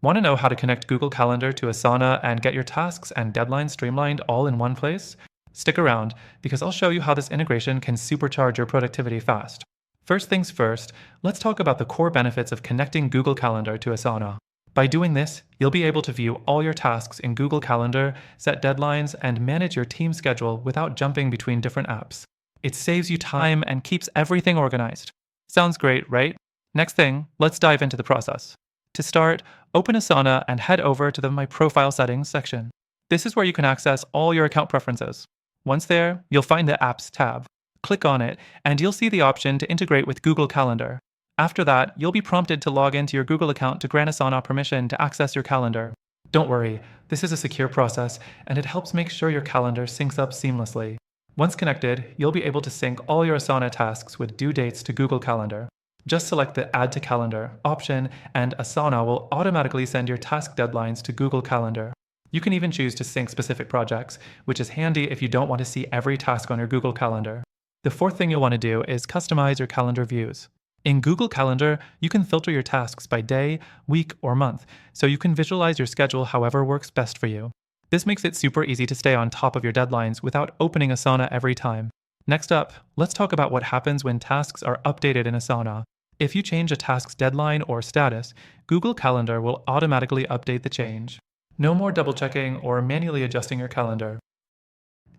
Want to know how to connect Google Calendar to Asana and get your tasks and deadlines streamlined all in one place? Stick around, because I'll show you how this integration can supercharge your productivity fast. First things first, let's talk about the core benefits of connecting Google Calendar to Asana. By doing this, you'll be able to view all your tasks in Google Calendar, set deadlines, and manage your team schedule without jumping between different apps. It saves you time and keeps everything organized. Sounds great, right? Next thing, let's dive into the process. To start, open Asana and head over to the My Profile Settings section. This is where you can access all your account preferences. Once there, you'll find the Apps tab. Click on it, and you'll see the option to integrate with Google Calendar. After that, you'll be prompted to log into your Google account to grant Asana permission to access your calendar. Don't worry, this is a secure process, and it helps make sure your calendar syncs up seamlessly. Once connected, you'll be able to sync all your Asana tasks with due dates to Google Calendar. Just select the Add to Calendar option, and Asana will automatically send your task deadlines to Google Calendar. You can even choose to sync specific projects, which is handy if you don't want to see every task on your Google Calendar. The fourth thing you'll want to do is customize your calendar views. In Google Calendar, you can filter your tasks by day, week, or month, so you can visualize your schedule however works best for you. This makes it super easy to stay on top of your deadlines without opening Asana every time. Next up, let's talk about what happens when tasks are updated in Asana. If you change a task's deadline or status, Google Calendar will automatically update the change. No more double-checking or manually adjusting your calendar.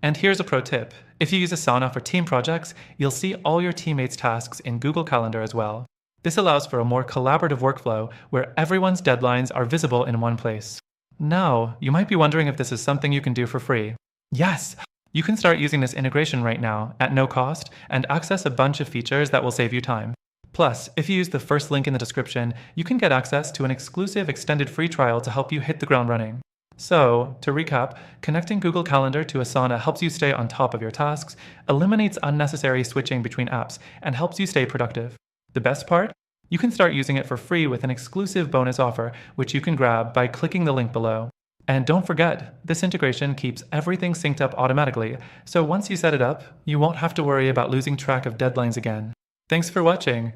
And here's a pro tip. If you use Asana for team projects, you'll see all your teammates' tasks in Google Calendar as well. This allows for a more collaborative workflow where everyone's deadlines are visible in one place. Now, you might be wondering if this is something you can do for free. Yes! You can start using this integration right now, at no cost, and access a bunch of features that will save you time. Plus, if you use the first link in the description, you can get access to an exclusive extended free trial to help you hit the ground running. So, to recap, connecting Google Calendar to Asana helps you stay on top of your tasks, eliminates unnecessary switching between apps, and helps you stay productive. The best part? You can start using it for free with an exclusive bonus offer, which you can grab by clicking the link below. And don't forget, this integration keeps everything synced up automatically, so once you set it up, you won't have to worry about losing track of deadlines again. Thanks for watching.